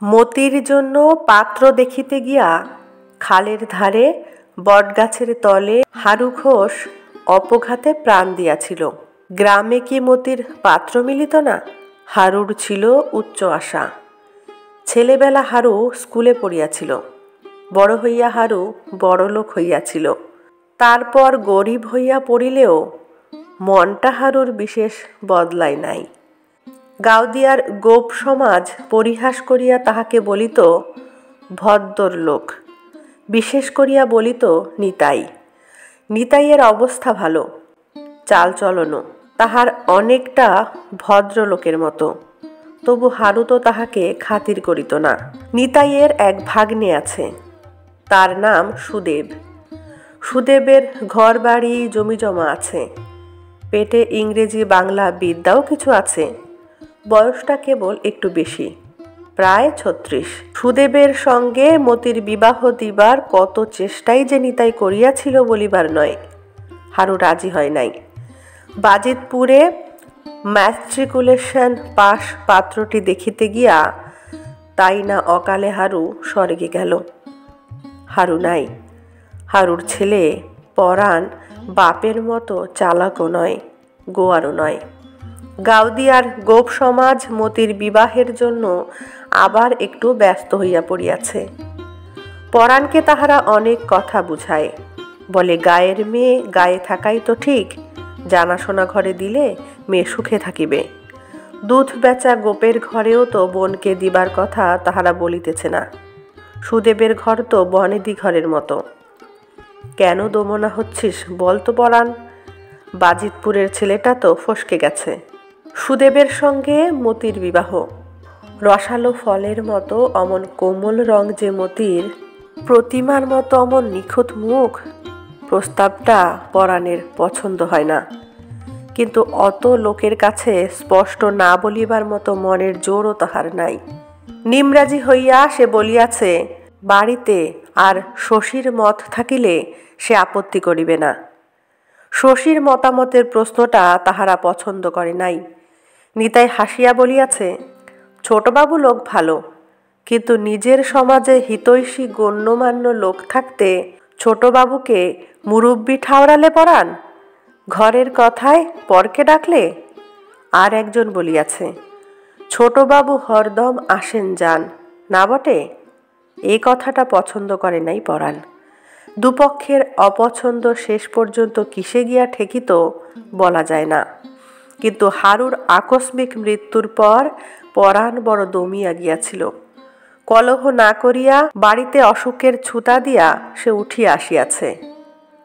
মতির জন্য পাত্র দেখিতে গিয়া খালের ধারে বটগাছের তলে হারু ঘোষ অপঘাতে প্রাণ দিয়াছিল। গ্রামে কি মতির পাত্র মিলিত না? হারুর ছিল উচ্চ আশা। ছেলেবেলা হারু স্কুলে পড়িয়াছিল, বড় হইয়া হারু বড়লোক হইয়াছিল। তারপর গরিব হইয়া পড়িলেও মনটা হারুর বিশেষ বদলায় নাই। গাওদিয়ার গোপ সমাজ পরিহাস করিয়া তাহাকে বলিত ভদ্দর লোক, বিশেষ করিয়া বলিত নিতাই। নিতাইয়ের অবস্থা ভালো, চালচলনও তাহার অনেকটা ভদ্রলোকের মতো, তবু হারু তো তাহাকে খাতির করিত না। নিতাইয়ের এক ভাগ্নে আছে, তার নাম সুদেব। সুদেবের ঘর বাড়ি জমি জমা আছে, পেটে ইংরেজি বাংলা বিদ্যাও কিছু আছে। বয়সটা কেবল একটু বেশি, প্রায় ৩৬। সুদেবের সঙ্গে মতির বিবাহ দিবার কত চেষ্টাই যে নিতাই করিয়াছিল বলিবার নয়। হারু রাজি হয় নাই। বাজিতপুরে ম্যাট্রিকুলেশন পাশ পাত্রটি দেখিতে গিয়া তাই না অকালে হারু স্বর্গে গেল। হারু নাই। হারুর ছেলে পরাণ বাপের মতো চালাকও নয়, গোয়ারও নয়। গাওদিয়ার গোপ সমাজ মতির বিবাহের জন্য আবার একটু ব্যস্ত হইয়া পড়িয়াছে। পরাণকে তাহারা অনেক কথা বুঝায়, বলে গায়ের মেয়ে গায়ে থাকাই তো ঠিক, জানাশোনা ঘরে দিলে মেয়ে সুখে থাকিবে। দুধ বেচা গোপের ঘরেও তো বোনকে দিবার কথা তাহারা বলিতেছে না। সুদেবের ঘর তো বনেদি ঘরের মতো। কেন দমনা হচ্ছিস বল তো পরাণ? বাজিতপুরের ছেলেটা তো ফসকে গেছে। সুদেবের সঙ্গে মতির বিবাহ। রসালো ফলের মতো অমন কোমল রং যে মতির, প্রতিমার মতো অমন নিখুঁত মুখ। প্রস্তাবটা পরাণের পছন্দ হয় না, কিন্তু অত লোকের কাছে স্পষ্ট না বলিবার মতো মনের জোরও তাহার নাই। নিমরাজি হইয়া সে বলিয়াছে বাড়িতে, আর শশীর মত থাকিলে সে আপত্তি করিবে না। শশীর মতামতের প্রশ্নটা তাহারা পছন্দ করে নাই। নিতাই হাসিয়া বলিয়াছে, ছোটবাবু লোক ভালো, কিন্তু নিজের সমাজে হিতৈষী গণ্যমান্য লোক থাকতে ছোটবাবুকে মুরব্বি ঠাওরালে পরাণ, ঘরের কথায় পরকে ডাকলে। আর একজন বলিয়াছে, ছোটবাবু হরদম আসেন যান, না বটে? এই কথাটা পছন্দ করে নাই পরাণ। দুপক্ষের অপছন্দ শেষ পর্যন্ত কিসে গিয়া ঠেকিত বলা যায় না, কিন্তু হারুর আকস্মিক মৃত্যুর পর পরাণ বড় দমিয়া গিয়াছিল। কলহ না করিয়া বাড়িতে অসুখের ছুতা দিয়া সে উঠিয়া আসিয়াছে।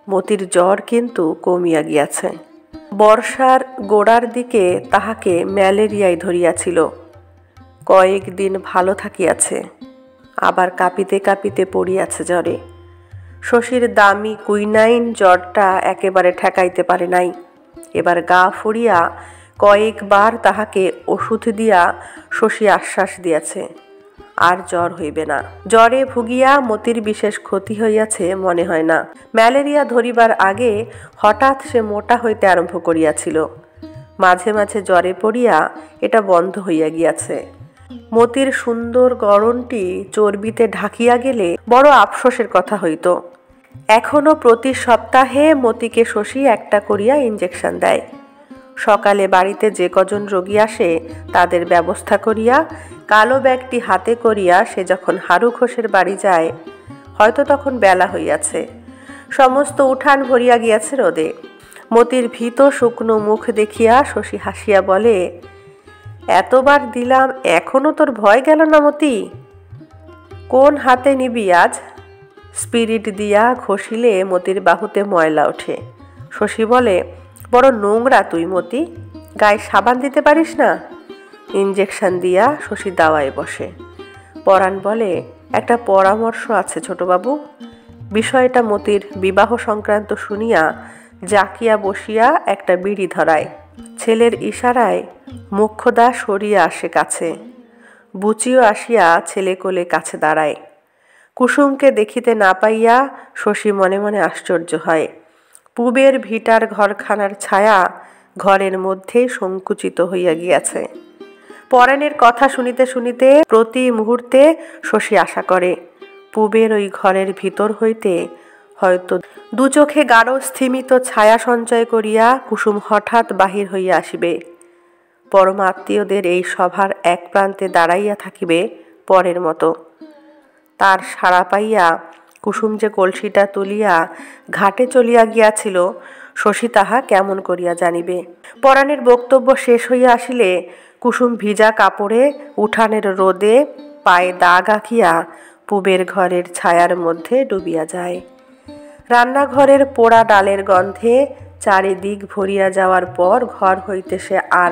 মতির জ্বর কিন্তু কমিয়া গিয়াছে। বর্ষার গোড়ার দিকে তাহাকে ম্যালেরিয়ায় ধরিয়াছিল, কয়েকদিন ভালো থাকিয়াছে, আবার কাঁপিতে কাঁপিতে পড়িয়াছে জ্বরে। শশীর দামি কুইনাইন জ্বরটা একেবারে ঠেকাইতে পারে নাই। এবার গা ফুরিয়া কয়েকবার তাহাকে ওষুধ দিয়া শশী আশ্বাস দিয়াছে আর জ্বর হইবে না। জ্বরে ভুগিয়া মতির বিশেষ ক্ষতি হইয়াছে মনে হয় না। ম্যালেরিয়া ধরিবার আগে হঠাৎ সে মোটা হইতে আরম্ভ করিয়াছিল, মাঝে মাঝে জ্বরে পড়িয়া এটা বন্ধ হইয়া গিয়াছে। মতির সুন্দর গড়নটি চর্বিতে ঢাকিয়া গেলে বড় আফসোসের কথা হইত। এখনো প্রতি সপ্তাহে মতিকে শশী একটা করিয়া ইঞ্জেকশন দেয়। সকালে বাড়িতে যে কজন রোগী আসে তাদের ব্যবস্থা করিয়া কালো ব্যাগটি হাতে করিয়া সে যখন হারু ঘোষের বাড়ি যায়, হয়তো তখন বেলা হইয়াছে, সমস্ত উঠান ভরিয়া গিয়াছে রোদে। মতির ভীত শুকনো মুখ দেখিয়া শশী হাসিয়া বলে, এতবার দিলাম এখনো তোর ভয় গেল না মতি? কোন হাতে নিবি আজ? স্পিরিট দিয়া ঘষিলে মতির বাহুতে ময়লা ওঠে। শশী বলে, বড় নোংরা তুই মতি, গায়ে সাবান দিতে পারিস না? ইঞ্জেকশন দিয়া শশী দাওয়ায় বসে। পরাণ বলে, একটা পরামর্শ আছে ছোটবাবু। বিষয়টা মতির বিবাহ সংক্রান্ত শুনিয়া জাকিয়া বসিয়া একটা বিড়ি ধরায়। ছেলের ইশারায় মোক্ষদা সরিয়া আসে কাছে। বুচিও আসিয়া ছেলে কোলে কাছে দাঁড়ায়। কুসুমকে দেখিতে না পাইয়া শশী মনে মনে আশ্চর্য হয়। পূবের ভিটার ঘরখানার ছায়া ঘরের মধ্যেই সংকুচিত হইয়া গিয়াছে। পরাণের কথা শুনিতে শুনিতে প্রতি মুহূর্তে শশী আশা করে পূবের ওই ঘরের ভিতর হইতে হয়তো দু চোখে গাঢ় স্থিমিত ছায়া সঞ্চয় করিয়া কুসুম হঠাৎ বাহির হইয়া আসিবে। পরমাত্মীয়দের এই সভার এক প্রান্তে দাঁড়াইয়া থাকিবে পরের মতো। তার সাড়া পাইয়া কুসুম যে কলসিটা তুলিয়া ঘাটে চলিয়া গিয়াছিল শশী তাহা কেমন করিয়া জানিবে। পরাণের বক্তব্য শেষ হইয়া আসিলে কুসুম ভিজা কাপড়ে উঠানের রোদে পায়ে দাগ আঁকিয়া পূবের ঘরের ছায়ার মধ্যে ডুবিয়া যায়। রান্নাঘরের পোড়া ডালের গন্ধে চারিদিক ভরিয়া যাওয়ার পর ঘর হইতে সে আর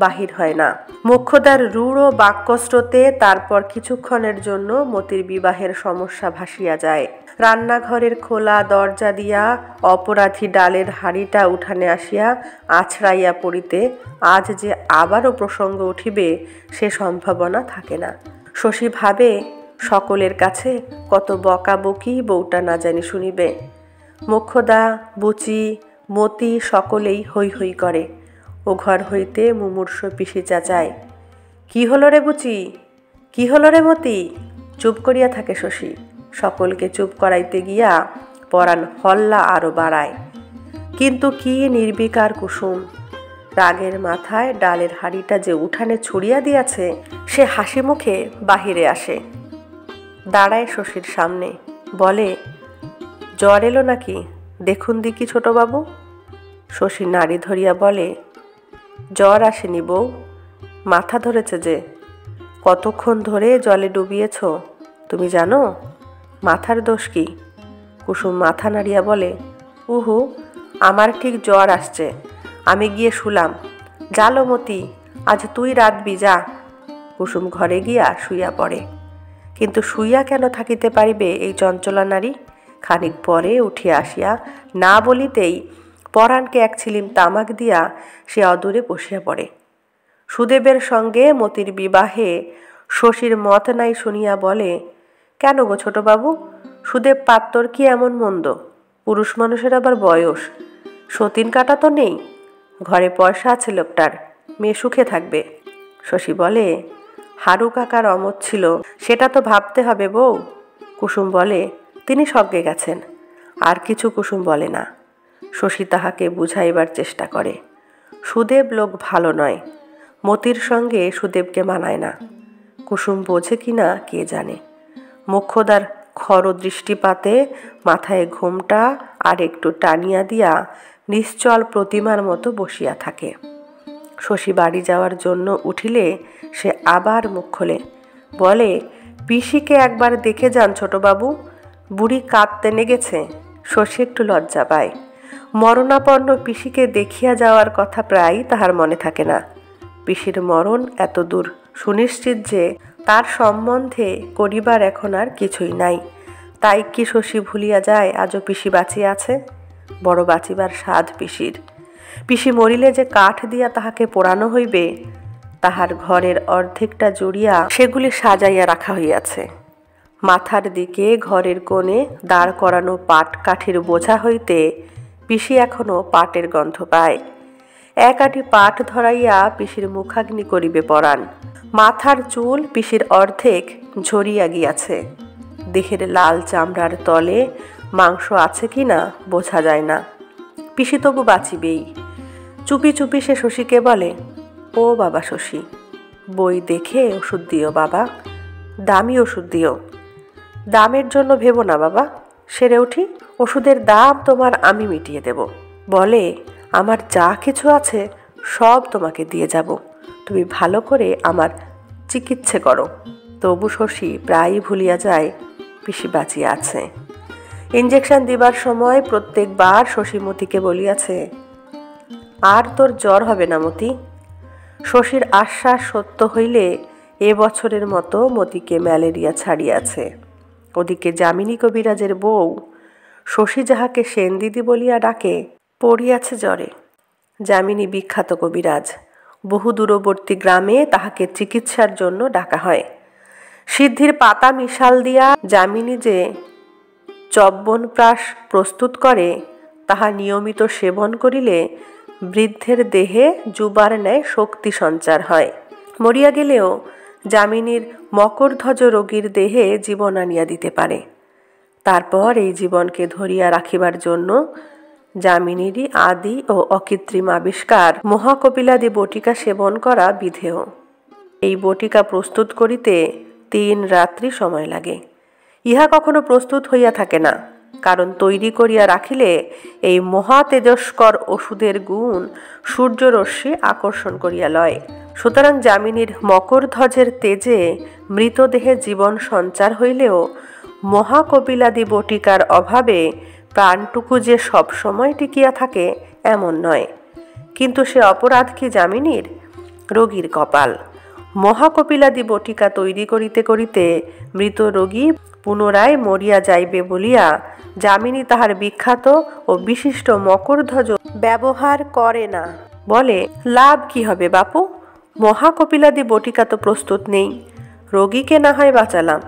বাহির হয় না। মোক্ষদার রূঢ় বাক্যস্রোতে তারপর কিছুক্ষণের জন্য মতির বিবাহের সমস্যা ভাসিয়া যায়। রান্নাঘরের খোলা দরজা দিয়া অপরাধী ডালের হাঁড়িটা উঠানে আসিয়া আছড়াইয়া পড়িতে আজ যে আবারও প্রসঙ্গ উঠিবে সে সম্ভাবনা থাকে না। শশী ভাবে সকলের কাছে কত বকাবকি বউটা না জানি শুনিবে। মোক্ষদা, বুচি, মতি সকলেই হৈ হৈ করে। ও ঘর হইতে মুমূর্ষ পিসি চাচায়, কি হলো রে বুচি, কি হলো রে মতি? চুপ করিয়া থাকে শশী। সকলকে চুপ করাইতে গিয়া পরাণ হল্লা আরো বাড়ায়। কিন্তু কি নির্বিকার কুসুম! রাগের মাথায় ডালের হাঁড়িটা যে উঠানে ছুড়িয়া দিয়াছে সে হাসি মুখে বাহিরে আসে, দাঁড়ায় শশীর সামনে, বলে, জ্বর এলো নাকি? দেখুন দিকি ছোটবাবু। শশী নাড়ি ধরিয়া বলে, জ্বর আসেনি বউ, মাথা ধরেছে যে। কতক্ষণ ধরে জলে ডুবিয়েছ তুমি জানো? মাথার দোষ কি? কুসুম মাথা নাড়িয়া বলে, উহু, আমার ঠিক জ্বর আসছে, আমি গিয়ে শুলাম। জালো মতি, আজ তুই রাতবি যা। কুসুম ঘরে গিয়া শুইয়া পড়ে। কিন্তু শুইয়া কেন থাকিতে পারিবে এই চঞ্চলা নারী? খানিক পরে উঠিয়া আসিয়া না বলিতেই পরাণকে এক ছিলিম তামাক দিয়া সে অদূরে বসিয়া পড়ে। সুদেবের সঙ্গে মতির বিবাহে শশীর মত নাই শুনিয়া বলে, কেন গো ছোটবাবু, সুদেব পাত্তর কি এমন মন্দ? পুরুষ মানুষের আবার বয়স, সতীন কাটা তো নেই, ঘরে পয়সা আছে লোকটার, মেয়ে সুখে থাকবে। শশী বলে, হারু কাকার অমত ছিল, সেটা তো ভাবতে হবে বউ। কুসুম বলে, তিনি স্বর্গে গেছেন। আর কিছু কুসুম বলে না। শশী তাহাকে বুঝাইবার চেষ্টা করে, সুদেব লোক ভালো নয়, মতির সঙ্গে সুদেবকে মানায় না। কুসুম বোঝে কিনা কে জানে। মোক্ষদার খর দৃষ্টিপাতে মাথায় ঘোমটা আর একটু টানিয়া দিয়া নিশ্চল প্রতিমার মতো বসিয়া থাকে। শশী বাড়ি যাওয়ার জন্য উঠিলে সে আবার মুখ খোলে, বলে, পিসিকে একবার দেখে যান ছোটবাবু, বুড়ি কাঁদতে নেগেছে। শশী একটু লজ্জা পায়। মরণাপন্ন পিসিকে দেখিয়া যাওয়ার কথা প্রায় তাহার মনে থাকে না। পিসির মরণ এত দূর সুনিশ্চিত যে তার সম্বন্ধে করিবার এখন আর কিছুই নাই। তাই কি শশী ভুলিয়া যায় আজও পিসি বাঁচিয়া আছে? বড় বাঁচিবার স্বাদ পিসির। পিসি মরিলে যে কাঠ দিয়া তাহাকে পোড়ানো হইবে, তাহার ঘরের অর্ধেকটা জুড়িয়া সেগুলি সাজাইয়া রাখা হইয়াছে। মাথার দিকে ঘরের কোণে দাঁড় করানো পাট কাঠির বোঝা হইতে পিসি এখনো পাটের গন্ধ পায়। এক আটি পাট ধরাইয়া পিসির মুখাগ্নি করিবে পরাণ। মাথার চুল পিসির অর্ধেক ঝরিয়া গিয়াছে। দেহের লাল চামড়ার তলে মাংস আছে কিনা বোঝা যায় না। পিসি তবু বাঁচিবেই। চুপি চুপি সে শশীকে বলে, ও বাবা শশী, বই দেখে ওষুধ দিও বাবা, দামি ওষুধ দিও। দামের জন্য ভেবো না বাবা, সেরে উঠি, ওষুধের দাম তোমার আমি মিটিয়ে দেব। বলে, আমার যা কিছু আছে সব তোমাকে দিয়ে যাব, তুমি ভালো করে আমার চিকিৎসা করো। তবু শশী প্রায়ই ভুলিয়া যায় পিসি বাঁচিয়া আছে। ইঞ্জেকশন দিবার সময় প্রত্যেকবার শশী মতিকে বলিয়াছে, আর তোর জ্বর হবে না মতি। শশীর আশ্বাস সত্য হইলে এ বছরের মতো মতিকে ম্যালেরিয়া ছাড়িয়াছে। ওদিকে যামিনী কবিরাজের বউ, শশী যাহাকে সেন দিদি বলিয়া ডাকে, পড়িয়াছে জ্বরে। যামিনী বিখ্যাত কবিরাজ, বহু দূরবর্তী গ্রামে তাহাকে চিকিৎসার জন্য ডাকা হয়। সিদ্ধির পাতা মিশাল দিয়া যামিনী যে চব্বনপ্রাশ প্রস্তুত করে, তাহা নিয়মিত সেবন করিলে বৃদ্ধের দেহে যুবার ন্যায় শক্তি সঞ্চার হয়। মরিয়া গেলেও যামিনীর মকরধ্বজ রোগীর দেহে জীবন আনিয়া দিতে পারে। তারপর এই জীবনকে ধরিয়া রাখিবার জন্য যামিনীরই আদি ও অকৃত্রিম আবিষ্কার মহাকপিলাদি বটিকা সেবন করা বিধেয়। এই বটিকা প্রস্তুত করিতে 3 রাত্রি সময় লাগে। ইহা কখনো প্রস্তুত হইয়া থাকে না, কারণ তৈরি করিয়া রাখিলে এই মহা তেজস্কর ওষুধের গুণ সূর্যরশ্মি আকর্ষণ করিয়া লয়। সুতরাং যামিনীর মকরধ্বজের তেজে মৃতদেহে জীবন সঞ্চার হইলেও মহাকপিলাদি বটিকার অভাবে প্রাণটুকু যে সবসময় টিকিয়া থাকে এমন নয়। কিন্তু সে অপরাধ কি যামিনীর? রোগীর কপাল। মহাকপিলাদি বটিকা তৈরি করিতে করিতে মৃত রোগী পুনরায় মরিয়া যাইবে বলিয়া যামিনী তাহার বিখ্যাত ও বিশিষ্ট মকরধ্বজ ব্যবহার করে না। বলে, লাভ কি হবে বাপু, মহাকপিলাদি বটিকা তো প্রস্তুত নেই, রোগীকে না হয় বাঁচালাম,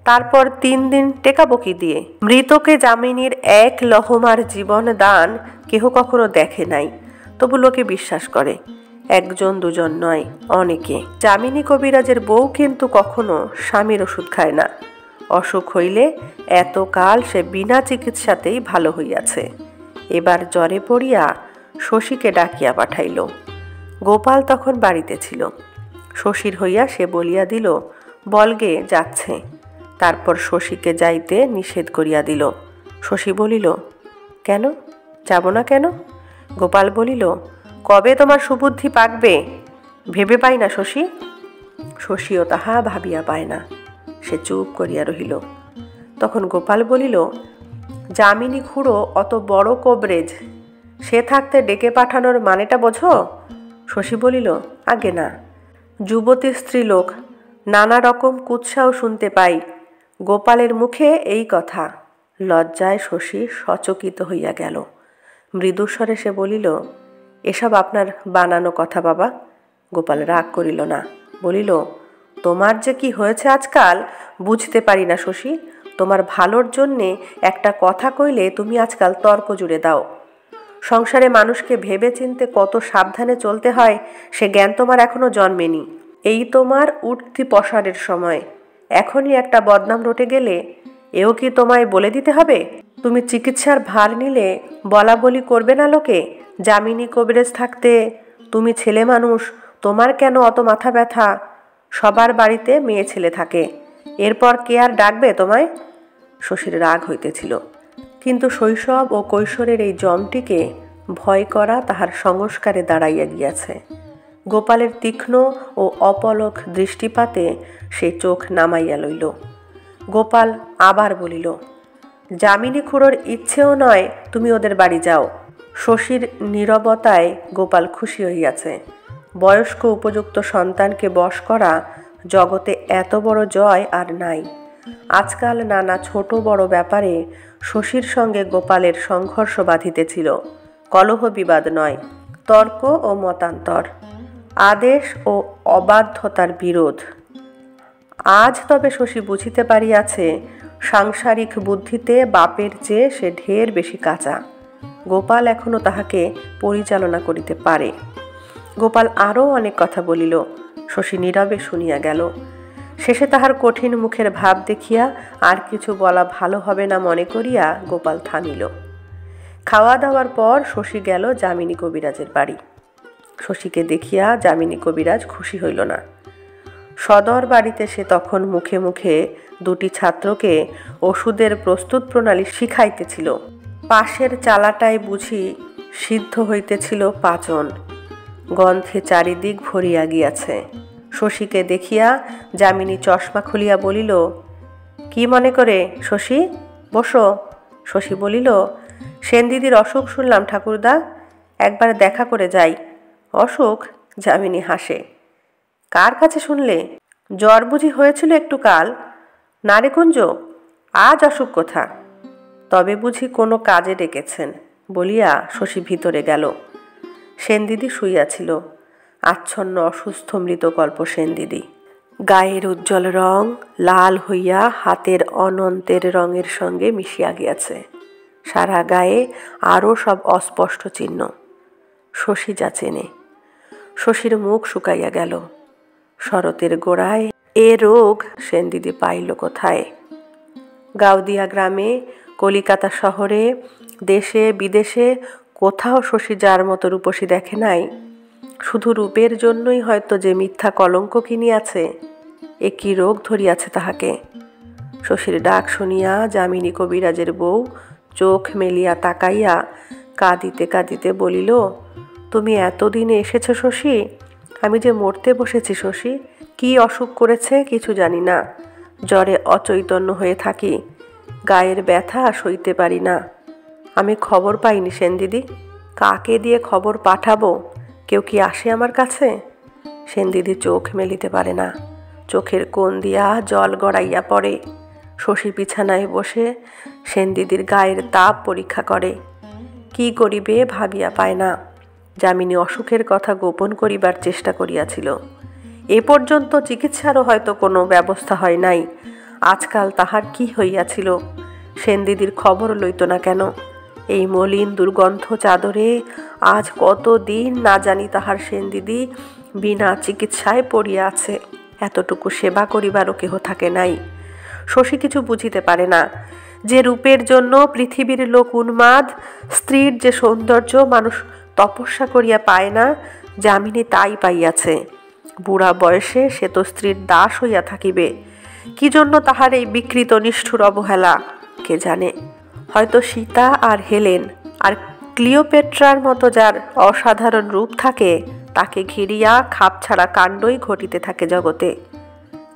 তারপর 3 দিন টেকাবো কি দিয়ে? মৃতকে যামিনীর 1 লহমার জীবন দান কেহ কখনো দেখে নাই, তবু লোকে বিশ্বাস করে। 1 2 নয়, অনেকে। যামিনী কবিরাজের বউ কিন্তু কখনো স্বামীর ওষুধ খায় না। অসুখ হইলে এতকাল সে বিনা চিকিৎসাতেই ভালো হইয়াছে। এবার জ্বরে পড়িয়া শশীকে ডাকিয়া পাঠাইল। গোপাল তখন বাড়িতে ছিল। শশীর হইয়া সে বলিয়া দিল, বলগে যাচ্ছে। তারপর শশীকে যাইতে নিষেধ করিয়া দিল। শশী বলিল, কেন যাব না কেন? গোপাল বলিল, কবে তোমার সুবুদ্ধি পাকবে ভেবে পাই না শশী। শশীও তাহা ভাবিয়া পায় না, সে চুপ করিয়া রহিল। তখন গোপাল বলিল, যামিনী খুড়ো অত বড় কবরেজ, সে থাকতে ডেকে পাঠানোর মানেটা বোঝো? শশী বলিল, আগে না, যুবতী স্ত্রীলোক, নানা রকম কুৎসাও শুনতে পাই। গোপালের মুখে এই কথা। লজ্জায় শশী সচকিত হইয়া গেল। মৃদুস্বরে সে বলিল, এসব আপনার বানানো কথা বাবা। গোপাল রাগ করিল না, বলিল, তোমার যে কি হয়েছে আজকাল বুঝতে পারি না শশী। তোমার ভালোর জন্যে একটা কথা কইলে তুমি আজকাল তর্ক জুড়ে দাও। সংসারে মানুষকে ভেবে চিনতে কত সাবধানে চলতে হয় সে জ্ঞান তোমার এখনো জন্মেনি। এই তোমার উঠতি পসারের সময়, এখনই একটা বদনাম রটে গেলে এও কি তোমায় বলে দিতে হবে? তুমি চিকিৎসার ভার নিলে বলা বলি করবে না লোকে? যামিনী কবিরাজ থাকতে তুমি ছেলে মানুষ, তোমার কেন অত মাথা ব্যথা? সবার বাড়িতে মেয়ে ছেলে থাকে, এরপর কে আর ডাকবে তোমায়? শশীর রাগ হইতেছিল, কিন্তু শৈশব ও কৈশোরের এই জমটিকে ভয় করা তাহার সংস্কারে দাঁড়াইয়া গিয়াছে। গোপালের তীক্ষ্ণ ও অপলক দৃষ্টিপাতে সে চোখ নামাইয়া লইল। গোপাল আবার বলিল, যামিনী খুড়োর ইচ্ছেও নয় তুমি ওদের বাড়ি যাও। শশীর নীরবতায় গোপাল খুশি হইয়াছে। বয়স্ক উপযুক্ত সন্তানকে বশ করা জগতে এত বড় জয় আর নাই। আজকাল নানা ছোট বড় ব্যাপারে শশীর সঙ্গে গোপালের সংঘর্ষ বাঁধিতেছিল। কলহ বিবাদ নয়, তর্ক ও মতান্তর, আদেশ ও অবাধ্যতার বিরোধ। আজ তবে শশী বুঝিতে পারিয়াছে, সাংসারিক বুদ্ধিতে বাপের চেয়ে সে ঢের বেশি কাঁচা। গোপাল এখনো তাহাকে পরিচালনা করিতে পারে। গোপাল আরও অনেক কথা বলিল, শশী নীরবে শুনিয়া গেল। শেষে তাহার কঠিন মুখের ভাব দেখিয়া আর কিছু বলা ভালো হবে না মনে করিয়া গোপাল থামিল। খাওয়া দাওয়ার পর শশী গেল যামিনী কবিরাজের বাড়ি। শশীকে দেখিয়া যামিনী কবিরাজ খুশি হইল না। সদর বাড়িতে সে তখন মুখে মুখে 2টি ছাত্রকে ওষুধের প্রস্তুত প্রণালী শিখাইতেছিল। পাশের চালাটায় বুঝি সিদ্ধ হইতেছিল পাচন। গন্ধে চারিদিক ভরিয়া গিয়াছে। শশীকে দেখিয়া যামিনী চশমা খুলিয়া বলিল, কি মনে করে শশী, বসো। শশী বলিল, সেনদিদির অসুখ শুনলাম ঠাকুরদা, একবার দেখা করে যাই। অসুখ? যামিনী হাসে। কার কাছে শুনলে? জ্বর বুঝি হয়েছিল একটু কাল? না রে কুঞ্জ, আজ অসুখ কোথা? তবে বুঝি কোনো কাজে ডেকেছেন বলিয়া শশী ভিতরে গেল। সেনদিদি শুইয়াছিল, আচ্ছন্ন অসুস্থ মৃতকল্প সেনদিদি। গায়ের উজ্জ্বল রং লাল হইয়া হাতের অনন্তের রঙের সঙ্গে মিশিয়া গিয়াছে। সারা গায়ে আরও সব অস্পষ্ট চিহ্ন। শশী যা চেনে। শশীর মুখ শুকাইয়া গেল। শরতের গোড়ায় এ রোগ সেনদিদি পাইল কোথায়? গাউদিয়া গ্রামে, কলিকাতা শহরে, দেশে বিদেশে কোথাও শশী যার মতো রূপসী দেখে নাই। শুধু রূপের জন্যই হয়তো যে মিথ্যা কলঙ্ক কিনিয়াছে, এ কি রোগ ধরিয়াছে তাহাকে। শশীর ডাক শুনিয়া যামিনী কবিরাজের বউ চোখ মেলিয়া তাকাইয়া কাঁদিতে কাঁদিতে বলিল, তুমি এতদিনে এসেছ শশী? আমি যে মরতে বসেছি শশী। কি অসুখ করেছে কিছু জানি না, জ্বরে অচৈতন্য হয়ে থাকি, গায়ের ব্যথা সইতে পারি না। আমি খবর পাইনি সেনদিদি, কাকে দিয়ে খবর পাঠাবো? কেউ কি আসে আমার কাছে? সেনদিদি চোখ মেলিতে পারে না, চোখের কোণ দিয়া জল গড়াইয়া পড়ে। শশী বিছানায় বসে সেনদিদির গায়ের তাপ পরীক্ষা করে। কি করিবে ভাবিয়া পায় না। যামিনী অসুখের কথা গোপন করিবার চেষ্টা করিয়াছিল। এ পর্যন্ত চিকিৎসারও হয়তো কোনো ব্যবস্থা হয় নাই। আজকাল তাহার কি হইয়াছিল? সেনদিদির খবর লইত না কেন? এই মলিন দুর্গন্ধ চাদরে আজ কত দিন না জানি তাহার সেনদিদি বিনা চিকিৎসায় পড়িয়া আছে। এতটুকু সেবা করিবারও কেহ থাকে নাই। শশী কিছু বুঝিতে পারে না। যে রূপের জন্য পৃথিবীর লোক উন্মাদ, স্ত্রীর যে সৌন্দর্য মানুষ তপস্যা করিয়া পায় না, যামিনী তাই পাইয়াছে। বুড়া বয়সে সে তো স্ত্রীর দাস হইয়া থাকিবে। কি জন্য তাহার এই বিকৃত নিষ্ঠুর অবহেলা কে জানে। হয়তো সীতা আর হেলেন আর ক্লিওপেট্রার মতো যার অসাধারণ রূপ থাকে, তাকে ঘিরিয়া খাপছাড়া কাণ্ডই ঘটিতে থাকে জগতে।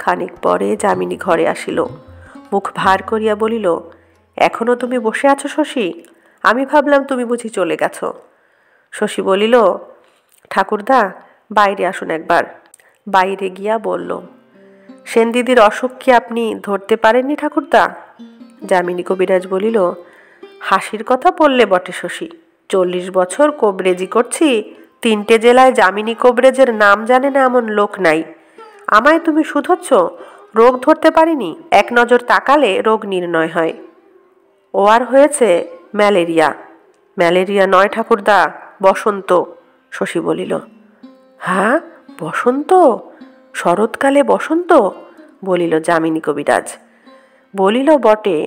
খানিক পরে যামিনী ঘরে আসিল, মুখ ভার করিয়া বলিল, এখনো তুমি বসে আছো শশী? আমি ভাবলাম তুমি বুঝি চলে গেছ। শশী বলিল, ঠাকুরদা বাইরে আসুন একবার। বাইরে গিয়া বলল, সেনদিদির অসুখ কি আপনি ধরতে পারেননি ঠাকুরদা? যামিনী কবিরাজ বলিল, হাসির কথা বললে বটে শশী, 40 বছর কোবরেজি করছি, 3টে জেলায় যামিনী কোবরেজের নাম জানে না এমন লোক নাই। আমায় তুমি শুধোচ্ছ? রোগ ধরতে পারিনি, এক নজর তাকালে রোগ নির্ণয় হয়। ও আর হয়েছে ম্যালেরিয়া। ম্যালেরিয়া নয় ঠাকুরদা, বসন্ত। শশী বলিল, হ্যাঁ বসন্ত? শরৎকালে বসন্ত? বলিল যামিনী কবিরাজ। বলিল বটে,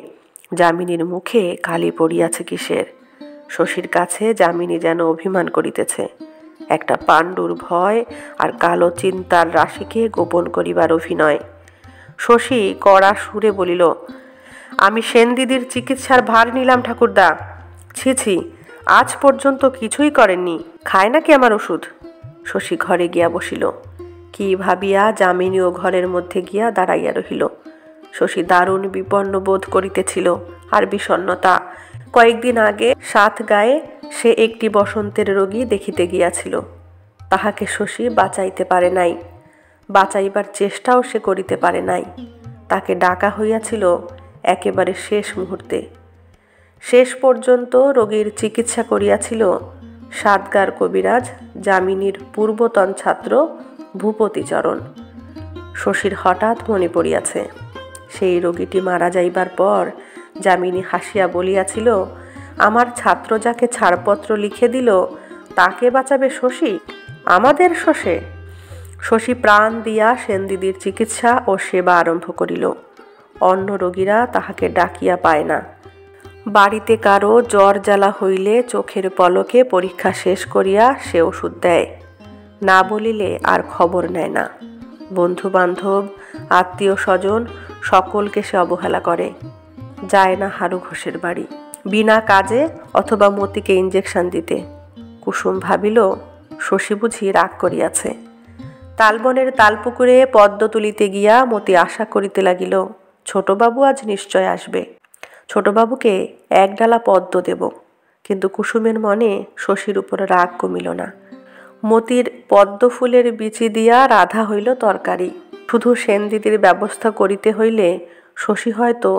যামিনীর মুখে কালি পড়িয়াছে কিসের। শশীর কাছে যামিনী যেন অভিমান করিতেছে। একটা পাণ্ডুর ভয় আর কালো চিন্তার রাশিকে গোপন করিবার অভিনয়। শশী কড়া সুরে বলিল, আমি সেনদিদির চিকিৎসার ভার নিলাম ঠাকুরদা। ছি ছি, আজ পর্যন্ত কিছুই করেননি। খায় নাকি আমার ওষুধ? শশী ঘরে গিয়া বসিল। কি ভাবিয়া যামিনীও ঘরের মধ্যে গিয়া দাঁড়াইয়া রহিল। শশী দারুণ বিপন্ন বোধ করিতেছিল আর বিষণ্ণতা। কয়েকদিন আগে সাতগাঁয়ে সে একটি বসন্তের রোগী দেখিতে গিয়াছিল। তাহাকে শশী বাঁচাইতে পারে নাই, বাঁচাইবার চেষ্টাও সে করিতে পারে নাই। তাকে ডাকা হইয়াছিল একেবারে শেষ মুহূর্তে। শেষ পর্যন্ত রোগীর চিকিৎসা করিয়াছিল সাতগাঁর কবিরাজ যামিনীর পূর্বতন ছাত্র ভূপতিচরণ। শশীর হঠাৎ মনে পড়িয়াছে, সেই রোগীটি মারা যাইবার পর যামিনী হাসিয়া বলিয়াছিল, আমার ছাত্র যাকে ছাড়পত্র লিখে দিল তাকে বাঁচাবে শশী, আমাদের শশী। শশী প্রাণ দিয়া সেনদিদির চিকিৎসা ও সেবা আরম্ভ করিল। অন্য রোগীরা তাহাকে ডাকিয়া পায় না। বাড়িতে কারো জ্বর জ্বালা হইলে চোখের পলকে পরীক্ষা শেষ করিয়া সে ওষুধ দেয়, না বলিলে আর খবর নেয় না। বন্ধু বান্ধব, আত্মীয় স্বজন সকলকে সে অবহেলা করে। যায় না হারু ঘোষের বাড়ি বিনা কাজে অথবা মতিকে ইঞ্জেকশন দিতে। কুসুম ভাবিল, শশী বুঝি রাগ করিয়াছে। তালবনের তালপুকুরে পদ্ম তুলিতে গিয়া মতি আশা করিতে লাগিল, ছোটবাবু আজ নিশ্চয় আসবে, ছোটবাবুকে এক ডালা পদ্ম দেব। কিন্তু কুসুমের মনে শশীর উপর রাগ কমিল না। মতির পদ্ম ফুলের বিচি দিয়া রাধা হইল তরকারি। শুধু সেনদিদির ব্যবস্থা করিতে হইলে শশী হয়তো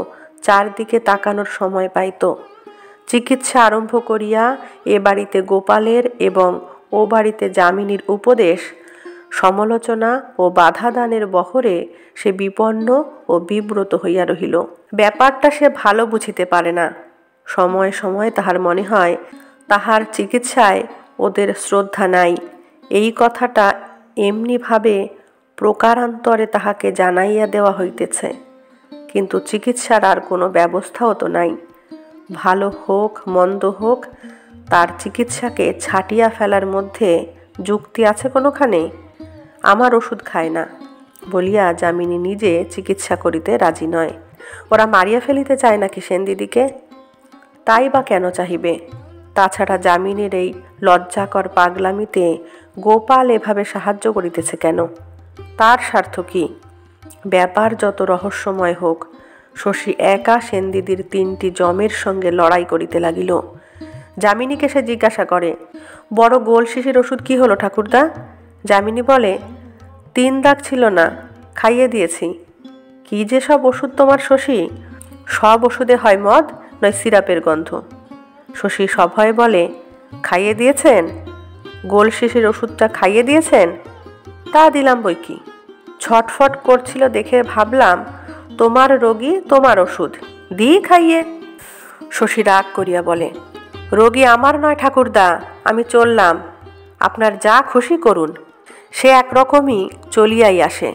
চারদিকে তাকানোর সময় পাইত। চিকিৎসা আরম্ভ করিয়া এ বাড়িতে গোপালের এবং ও বাড়িতে যামিনীর উপদেশ, সমালোচনা ও বাধাদানের বহরে সে বিপন্ন ও বিব্রত হইয়া রহিল। ব্যাপারটা সে ভালো বুঝিতে পারে না। সময় সময় তাহার মনে হয় তাহার চিকিৎসায় ওদের শ্রদ্ধা নাই। এই কথাটা এমনিভাবে প্রকারান্তরে তাহাকে জানাইয়া দেওয়া হইতেছে, কিন্তু চিকিৎসার আর কোনো ব্যবস্থাও তো নাই। ভালো হোক মন্দ হোক, তার চিকিৎসাকে ছাটিয়া ফেলার মধ্যে যুক্তি আছে কোনোখানে? আমার ওষুধ খায় না বলিয়া যামিনী নিজে চিকিৎসা করিতে রাজি নয়। ওরা মারিয়া ফেলিতে চায় নাকি সেনদিদিকে? তাই বা কেন চাহিবে? তাছাড়া যামিনীর এই লজ্জাকর পাগলামিতে গোপাল এভাবে সাহায্য করিতেছে কেন? তার স্বার্থ কি? ব্যাপার যত রহস্যময় হোক, শশী একা সেনদিদির 3টি জমের সঙ্গে লড়াই করিতে লাগিল। যামিনীকে সে জিজ্ঞাসা করে, বড় গোল শিশির ওষুধ কি হলো ঠাকুরদা? যামিনী বলে, 3 দাগ ছিল না, খাইয়ে দিয়েছি। কি যে সব ওষুধ তোমার শশী! সব ওষুধে হয় মদ নয় সিরাপের গন্ধ। শশী সভয়ে বলে, খাইয়ে দিয়েছেন? গোল শিশির ওষুধটা খাইয়ে দিয়েছেন? তা দিলাম বই কি। ছটফট করছিল দেখে ভাবলাম তোমার রোগী তোমার ওষুধ দিই খাইয়ে। শশী রাগ করিয়া বলে, রোগী আমার নয় ঠাকুরদা, আমি চললাম, আপনার যা খুশি করুন। সে একরকমই চলিয়াই আসে।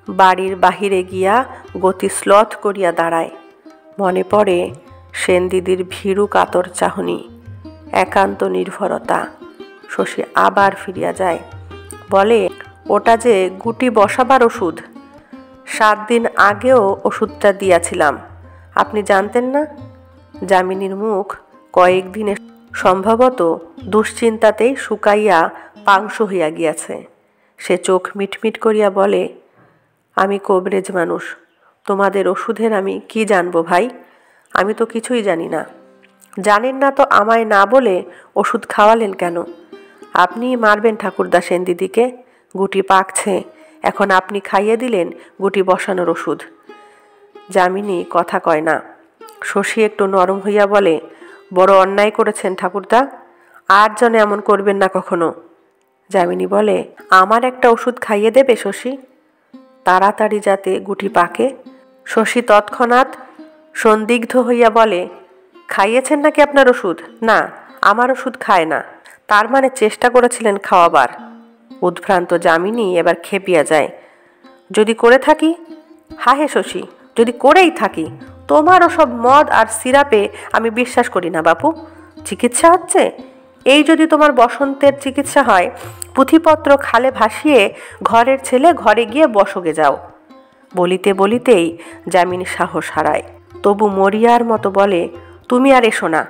বাড়ির বাহিরে গিয়া গতি শ্লথ করিয়া দাঁড়ায়। মনে পড়ে সেনদিদির ভীরু কাতর চাহনি, একান্ত নির্ভরতা। শশী আবার ফিরিয়া যায়, বলে, ওটা যে গুটি বসাবার ওষুধ। 7 দিন আগেও ওষুধটা দিয়াছিলাম, আপনি জানতেন না? যামিনীর মুখ কয়েকদিনে সম্ভবত দুশ্চিন্তাতেই শুকাইয়া পাংশু হইয়া গিয়াছে। সে চোখ মিটমিট করিয়া বলে, আমি কবরেজ মানুষ, তোমাদের ওষুধের আমি কি জানবো ভাই? আমি তো কিছুই জানি না। জানেন না তো আমায় না বলে ওষুধ খাওয়ালেন কেন? আপনিই মারবেন ঠাকুরদা সেনদিদিকে। গুটি পাকছে, এখন আপনি খাইয়ে দিলেন গুটি বসানোর ওষুধ। যামিনী কথা কয় না। শশী একটু নরম হইয়া বলে, বড় অন্যায় করেছেন ঠাকুরদা, আর যেন এমন করবেন না কখনো। যামিনী বলে, আমার একটা ওষুধ খাইয়ে দেবে শশী? তাড়াতাড়ি যাতে গুটি পাকে। শশী তৎক্ষণাৎ সন্দিগ্ধ হইয়া বলে, খাইয়েছেন নাকি আপনার ওষুধ? না, আমার ওষুধ খায় না। তার মানে চেষ্টা করেছিলেন খাওয়াবার। উদ্ভ্রান্ত যামিনী এবার খেপিয়া যায়। যদি করে থাকি? হাহে শশী, যদি করেই থাকি, তোমার ওসব মদ আর সিরাপে আমি বিশ্বাস করি না বাপু। চিকিৎসা হচ্ছে, এই যদি তোমার বসন্তের চিকিৎসা হয়, পুঁথিপত্র খালে ভাসিয়ে ঘরের ছেলে ঘরে গিয়ে বসগে যাও। বলিতে বলিতেই যামিনী সাহস হারায়, তবু মরিয়ার মতো বলে, তুমি আর এসো না।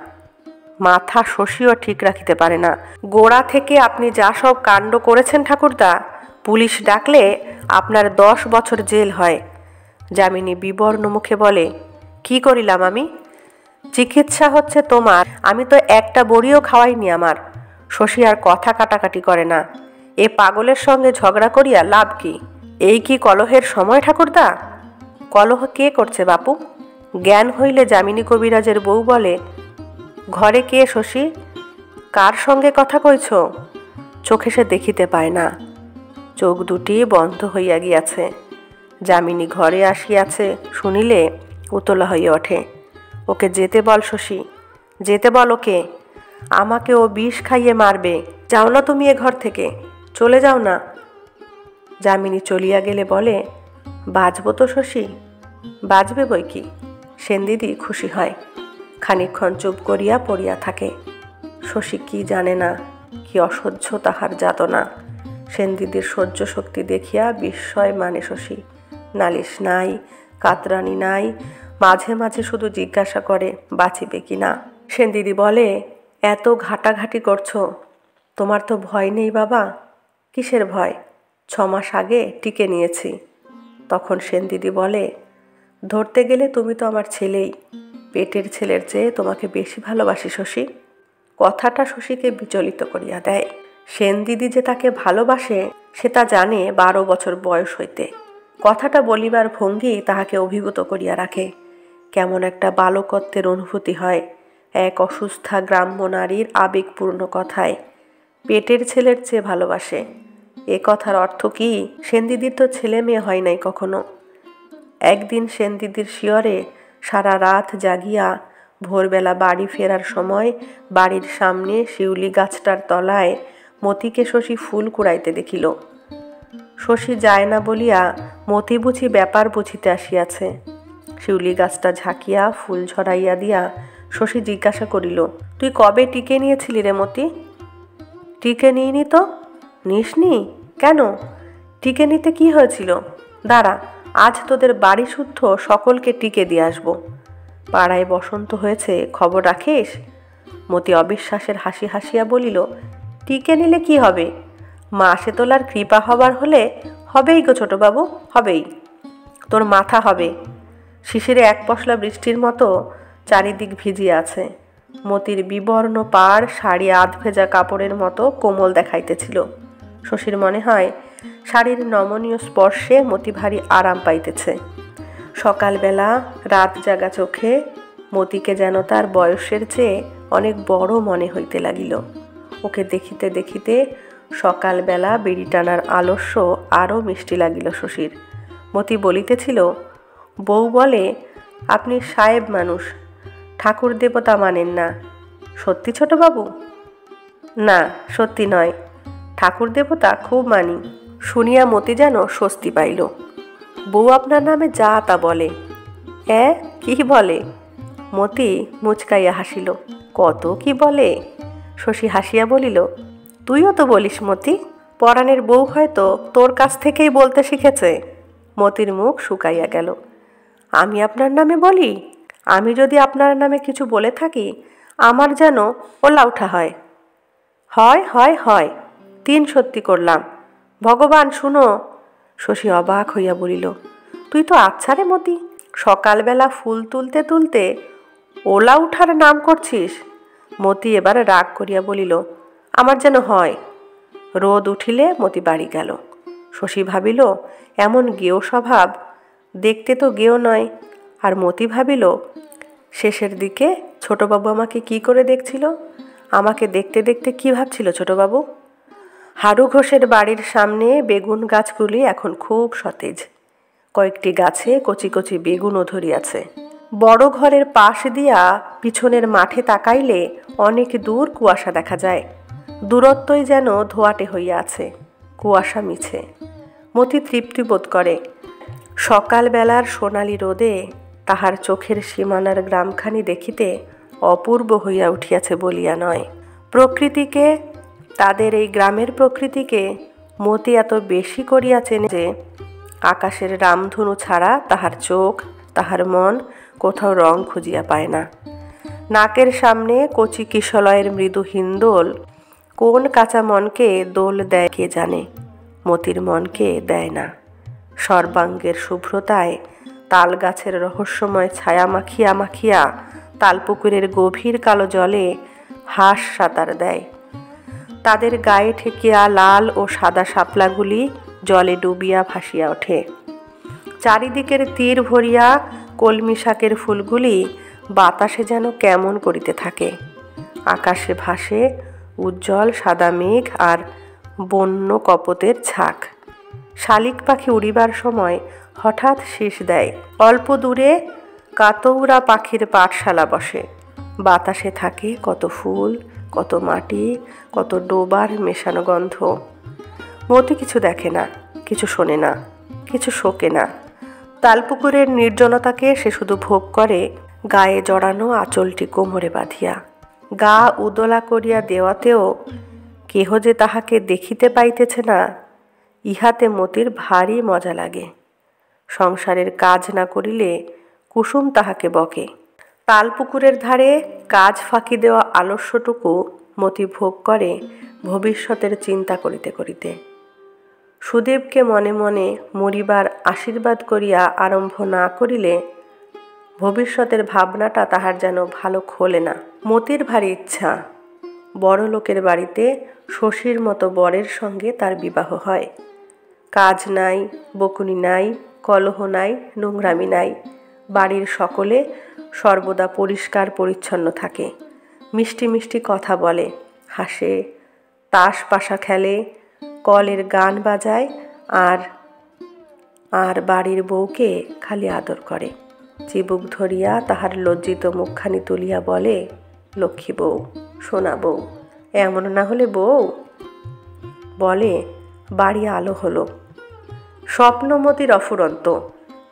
মাথা শশীও ঠিক রাখিতে পারে না। গোড়া থেকে আপনি যা সব কাণ্ড করেছেন ঠাকুরদা, পুলিশ ডাকলে আপনার 10 বছর জেল হয়। যামিনী বিবর্ণ মুখে বলে, কি করিলাম আমি? চিকিৎসা হচ্ছে তোমার, আমি তো একটা বড়িও খাওয়াইনি আমার। শশী আর কথা কাটাকাটি করে না। এ পাগলের সঙ্গে ঝগড়া করিয়া লাভ কি? এই কি কলহের সময় ঠাকুরদা? কলহ কে করছে বাপু? জ্ঞান হইলে যামিনী কবিরাজের বউ বলে, ঘরে কে শশী? কার সঙ্গে কথা কইছ? চোখে সে দেখিতে পায় না, চোখ দুটি বন্ধ হইয়া গিয়াছে। যামিনী ঘরে আসিয়াছে শুনিলে উতলা হইয়া ওঠে। ওকে যেতে বল শশী, যেতে বল ওকে। আমাকে ও বিষ খাইয়ে মারবে। যাও না তুমি এ ঘর থেকে, চলে যাও না। যামিনী চলিয়া গেলে বলে, বাঁচব তো শশী? বাঁচবে বই কি। সেনদিদি খুশি হয়। খানিকক্ষণ চুপ করিয়া পড়িয়া থাকে। শশী কি জানে না, কি অসহ্য তাহার যাতনা। সেনদিদির সহ্য শক্তি দেখিয়া বিস্ময় মানে শশী। নালিশ নাই, কাতরানি নাই, মাঝে মাঝে শুধু জিজ্ঞাসা করে বাঁচিবে কি না। সেনদিদি বলে, এত ঘাটাঘাটি করছো, তোমার তো ভয় নেই বাবা? কিসের ভয়? 6 মাস আগে টিকে নিয়েছি। তখন সেনদিদি বলে, ধরতে গেলে তুমি তো আমার ছেলেই, পেটের ছেলের চেয়ে তোমাকে বেশি ভালোবাসি শশী। কথাটা শশীকে বিচলিত করিয়া দেয়। সেনদিদি যে তাকে ভালোবাসে সে তা জানে 12 বছর বয়স হইতে। কথাটা বলিবার ভঙ্গি তাহাকে অভিভূত করিয়া রাখে। কেমন একটা বালকত্বের অনুভূতি হয় এক অসুস্থা গ্রাম্য নারীর আবেগপূর্ণ কথায়। পেটের ছেলের চেয়ে ভালোবাসে, এ কথার অর্থ কি? সেনদিদির তো ছেলে মেয়ে হয় নাই কখনো। একদিন সেনদিদির শিয়রে সারা রাত জাগিয়া ভোরবেলা বাড়ি ফেরার সময় বাড়ির সামনে শিউলি গাছটার তলায় মতিকে শশী ফুল কুড়াইতে দেখিল। শশী যায় না বলিয়া মতি বুঝি ব্যাপার বুঝিতে আসিয়াছে। শিউলি গাছটা ঝাঁকিয়া ফুল ঝরাইয়া দিয়া শশী জিজ্ঞাসা করিল, তুই কবে টিকে নিয়েছিলি রে মতি? টিকে নিইনি তো। নিসনি? কেন? টিকে নিতে কি হয়েছিল? দাঁড়া, আজ তোদের বাড়ি শুদ্ধ সকলকে টিকে দিয়ে আসবো। পাড়ায় বসন্ত হয়েছে, খবর রাখিস? মতি অবিশ্বাসের হাসি হাসিয়া বলিল, টিকে নিলে কি হবে? মাসে তোলার কৃপা হবার হলে হবেই গো ছোটবাবু, হবেই। তোর মাথা হবে। শিশিরে এক পশলা বৃষ্টির মতো চারিদিক ভিজিয়ে আছে। মতির বিবর্ণ পাড় শাড়ি আধ ভেজা কাপড়ের মতো কোমল দেখাইতেছিল। শশীর মনে হয় শাড়ির নমনীয় স্পর্শে মতি ভারী আরাম পাইতেছে। সকালবেলা রাত জাগা চোখে মতিকে যেন তার বয়সের চেয়ে অনেক বড় মনে হইতে লাগিল। ওকে দেখিতে দেখিতে সকালবেলা বিড়ি টানার আলস্য আরও মিষ্টি লাগিল শশীর। মতি বলিতেছিল, বউ বলে আপনি সাহেব মানুষ, ঠাকুর দেবতা মানেন না। সত্যি ছোটবাবু? না, সত্যি নয়, ঠাকুর দেবতা খুব মানি। শুনিয়া মতি যেন স্বস্তি পাইল। বউ আপনার নামে যা তা বলে। কি বলে? মতি মুচকাইয়া হাসিল। কত কি বলে। শশী হাসিয়া বলিল, তুইও তো বলিস মতি। পরাণের বউ হয়তো তোর কাছ থেকেই বলতে শিখেছে। মতির মুখ শুকাইয়া গেল। আমি আপনার নামে বলি? আমি যদি আপনার নামে কিছু বলে থাকি আমার যেন ওলা উঠা হয়। হয় হয় হয়, 3 সত্যি করলাম। ভগবান শুনো। শশী অবাক হইয়া বলিল, তুই তো আচ্ছা রে মতি, সকালবেলা ফুল তুলতে তুলতে ওলা উঠার নাম করছিস। মতি এবার রাগ করিয়া বলিল, আমার যেন হয়। রোদ উঠিলে মতি বাড়ি গেল। শশী ভাবিল, এমন গেও স্বভাব, দেখতে তো গেও নয়। আর মতি ভাবিল, শেষের দিকে ছোটবাবু আমাকে কি করে দেখছিল? আমাকে দেখতে দেখতে কি ভাবছিল ছোটবাবু? হারু ঘোষের বাড়ির সামনে বেগুন গাছগুলি এখন খুব সতেজ। কয়েকটি গাছে কচি কচি বেগুনও ধরিয়াছে। বড় ঘরের পাশ দিয়া পিছনের মাঠে তাকাইলে অনেক দূর কুয়াশা দেখা যায়। দূরত্বই যেন ধোয়াটে হইয়া আছে, কুয়াশা মিছে। মতি তৃপ্তি বোধ করে। সকালবেলার সোনালি রোদে তাহার চোখের সীমানার গ্রামখানি দেখিতে অপূর্ব হইয়া উঠিয়াছে বলিয়া নয়। প্রকৃতিকে, তাদের এই গ্রামের প্রকৃতিকে মতি এত বেশি করিয়া চেনে যে আকাশের রামধনু ছাড়া তাহার চোখ, তাহার মন কোথাও রং খুঁজিয়া পায় না। নাকের সামনে কচি কিশলয়ের মৃদু হিন্দোল কোন কাঁচা মনকে দোল দেয় কে জানে, মতির মনকে দেয় না। সর্বাঙ্গের শুভ্রতায় তাল গাছের রহস্যময় ছায়া মাখিয়া মাখিয়া তালপুকুরের গভীর কালো জলে হাঁস সাঁতার দেয়। তাদের গায়ে ঠেকিয়া লাল ও সাদা শাপলাগুলি জলে ডুবিয়া ভাসিয়া ওঠে। চারিদিকের তীর ভরিয়া কলমি শাকের ফুলগুলি বাতাসে যেন কেমন করিতে থাকে। আকাশে ভাসে উজ্জ্বল সাদা মেঘ আর বন্য কপোতের ঝাঁক। শালিক পাখি উড়িবার সময় হঠাৎ শীষ দেয়। অল্প দূরে কাতৌরা পাখির পাঠশালা বসে। বাতাসে থাকে কত ফুল, কত মাটি, কত ডোবার মেশানো গন্ধ। মতি কিছু দেখে না, কিছু শোনে না, কিছু শোকে না। তালপুকুরের নির্জনতাকে সে শুধু ভোগ করে গায়ে জড়ানো আঁচলটি কোমরে বাঁধিয়া। গা উদলা করিয়া দেওয়াতেও কেহ যে তাহাকে দেখিতে পাইতেছে না, ইহাতে মতির ভারী মজা লাগে। সংসারের কাজ না করিলে কুসুম তাহাকে বকে। তালপুকুরের ধারে কাজ ফাঁকি দেওয়া আলস্যটুকু মতি ভোগ করে ভবিষ্যতের চিন্তা করিতে করিতে। সুদেবকে মনে মনে মরিবার আশীর্বাদ করিয়া আরম্ভ না করিলে ভবিষ্যতের ভাবনাটা তাহার যেন ভালো খোলে না। মতির ভারী ইচ্ছা বড় লোকের বাড়িতে শশীর মতো বরের সঙ্গে তার বিবাহ হয়। কাজ নাই, বকুনি নাই, কলহ নাই, নোংরামি নাই। বাড়ির সকলে সর্বদা পরিষ্কার পরিচ্ছন্ন থাকে, মিষ্টি মিষ্টি কথা বলে, হাসে, তাস পাশা খেলে, কলের গান বাজায় আর আর বাড়ির বউকে খালি আদর করে। চিবুক ধরিয়া তাহার লজ্জিত মুখখানি তুলিয়া বলে, লক্ষ্মী বউ, সোনা বউ, এমন না হলে বউ। বলে, বাড়ি আলো হলো, স্বপ্নমতির অফুরন্ত।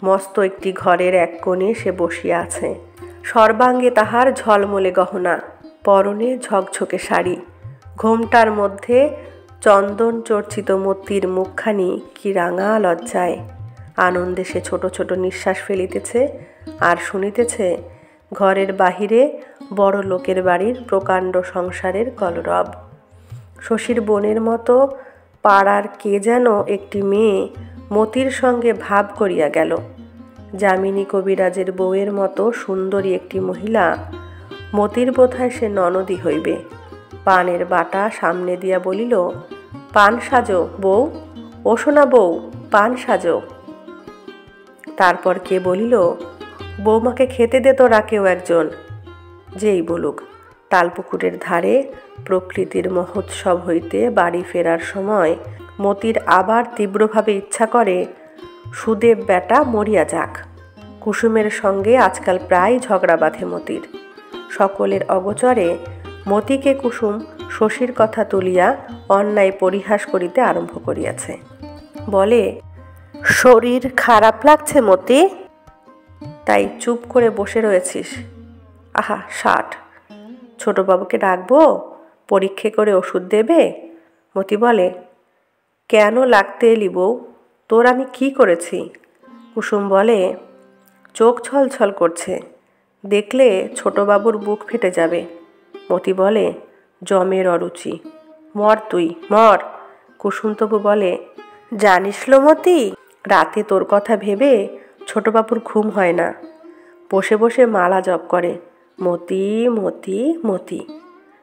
মস্ত একটি ঘরের এক কোণে সে বসিয়া আছে। সর্বাঙ্গে তাহার ঝলমলে গহনা, পরনে ঝকঝকে শাড়ি, ঘোমটার মধ্যে চন্দন চর্চিত মতির মুখখানি কি রাঙা লজ্জায়। আনন্দে সে ছোট ছোট নিঃশ্বাস ফেলিতেছে আর শুনিতেছে ঘরের বাহিরে বড় লোকের বাড়ির প্রকাণ্ড সংসারের কলরব। শশীর বোনের মতো পাড়ার কে যেন একটি মেয়ে মতির সঙ্গে ভাব করিয়া গেল। যামিনী কবিরাজের বউয়ের মতো সুন্দরী একটি মহিলা, মতির বোধহয় সে ননদী হইবে। পানের বাটা সামনে দিয়া বলিল, পান সাজো বউ, ও সোনা বউ, পান সাজো। তারপর কে বলিল, বৌমাকে খেতে দে তোরা কেউ একজন। যেই বলুক, তালপুকুরের ধারে প্রকৃতির মহোৎসব হইতে বাড়ি ফেরার সময় মতির আবার তীব্রভাবে ইচ্ছা করে সুদেব বেটা মরিয়া যাক। কুসুমের সঙ্গে আজকাল প্রায় ঝগড়া বাঁধে মতির। সকলের অগোচরে মতিকে কুসুম শশীর কথা তুলিয়া অন্যায় পরিহাস করিতে আরম্ভ করিয়াছে। বলে, শরীর খারাপ লাগছে মতি, তাই চুপ করে বসে রয়েছিস? আহা ষাট, ছোটবাবুকে ডাকবো, পরীক্ষা করে ওষুধ দেবে? মতি বলে, কেন লাগতে এলি বউ, তোর আমি কি করেছি? কুসুম বলে, চোখ ছলছল করছে, দেখলে ছোটবাবুর বুক ফেটে যাবে। মতি বলে, জমের অরুচি, মর তুই মর। কুসুম তবু বলে, জানিস লো মতি, রাতে তোর কথা ভেবে ছোটবাবুর ঘুম হয় না। বসে বসে মালা জপ করে, মতি মতি মতি।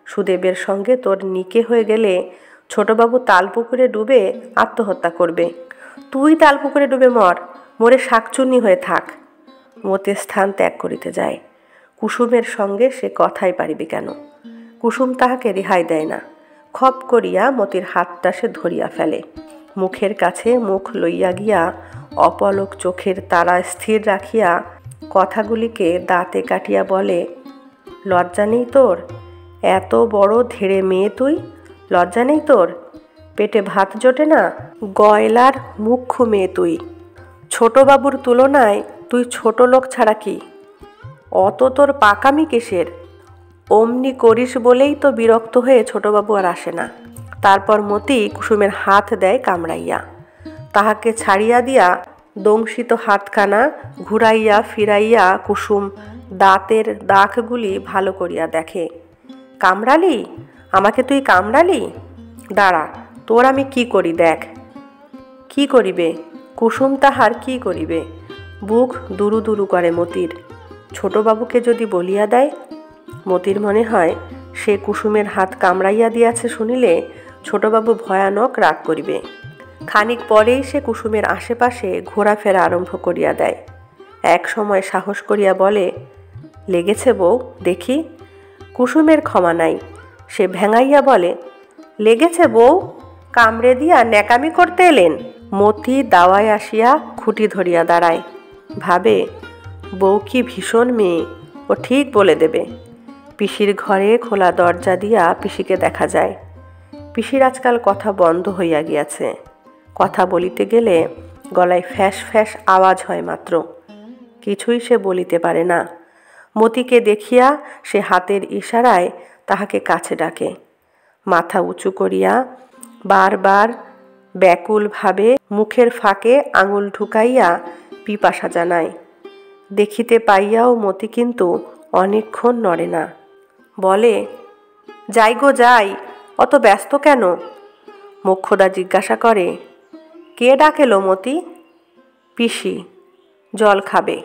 সুদেবের সঙ্গে তোর নিকে হয়ে গেলে ছোটবাবু তালপুকুরে ডুবে আত্মহত্যা করবে। তুই তালপুকুরে ডুবে মর, মরে শাকচুন্নি হয়ে থাক। মতির স্থান ত্যাগ করিতে যায়। কুসুমের সঙ্গে সে কথাই পারিবে কেন? কুসুম তাহাকে রেহাই দেয় না। খপ করিয়া মতির হাতটা সে ধরিয়া ফেলে। মুখের কাছে মুখ লইয়া গিয়া অপলক চোখের তারা স্থির রাখিয়া কথাগুলিকে দাঁতে কাটিয়া বলে, লজ্জা নেই তোর? এত বড় ধেড়ে মেয়ে তুই, লজ্জা নেই তোর? পেটে ভাত জোটে না? গয়লার মুখ্য মেয়ে তুই। ছোটবাবুর তুলনায় তুই ছোট লোক ছাড়া কি? অত তোর পাকামি কিসের? অমনি করিস বলেই তো বিরক্ত হয়ে ছোটবাবু আর আসে না। তারপর মতি কুসুমের হাত দেয় কামড়াইয়া। তাহাকে ছাড়িয়া দিয়া দংশিত হাতখানা ঘুরাইয়া ফিরাইয়া কুসুম দাঁতের দাগগুলি ভালো করিয়া দেখে। কামড়ালি? আমাকে তুই কামড়ালি? দাঁড়া, তোর আমি কি করি দেখ। কি করিবে? কুসুম তাহার কি করিবে? বুক দুরু দুরু করে মতির। ছোটবাবুকে যদি বলিয়া দেয়? মতির মনে হয় সে কুসুমের হাত কামড়াইয়া দিয়াছে শুনিলে ছোটবাবু ভয়ানক রাগ করিবে। খানিক পরেই সে কুসুমের আশেপাশে ঘোরাফেরা আরম্ভ করিয়া দেয়। এক সময় সাহস করিয়া বলে, লেগেছে বউ, দেখি। কুসুমের ক্ষমা নাই। সে ভেঙাইয়া বলে, লেগেছে বউ, কামড়ে দিয়া ন্যাকামি করতে এলেন? মতি দাওয়ায় আসিয়া খুঁটি ধরিয়া দাঁড়ায়। ভাবে, বউ কি ভীষণ মেয়ে, ও ঠিক বলে দেবে। পিসির ঘরে খোলা দরজা দিয়া পিসিকে দেখা যায়। পিসির আজকাল কথা বন্ধ হইয়া গিয়াছে। কথা বলিতে গেলে গলায় ফ্যাস ফ্যাস আওয়াজ হয় মাত্র, কিছুই সে বলিতে পারে না। মতিকে দেখিয়া সে হাতের ইশারায় তাহাকে কাছে ডাকে। মাথা উঁচু করিয়া বারবার ব্যাকুলভাবে মুখের ফাঁকে আঙুল ঢুকাইয়া পিপাসা জানায়। দেখিতে পাইয়াও মতি কিন্তু অনেকক্ষণ নড়ে না। বলে, যাই গো যাই, অত ব্যস্ত কেন? মোক্ষদা জিজ্ঞাসা করে, কে ডাকেলো মতি? পিসি, জল খাবে।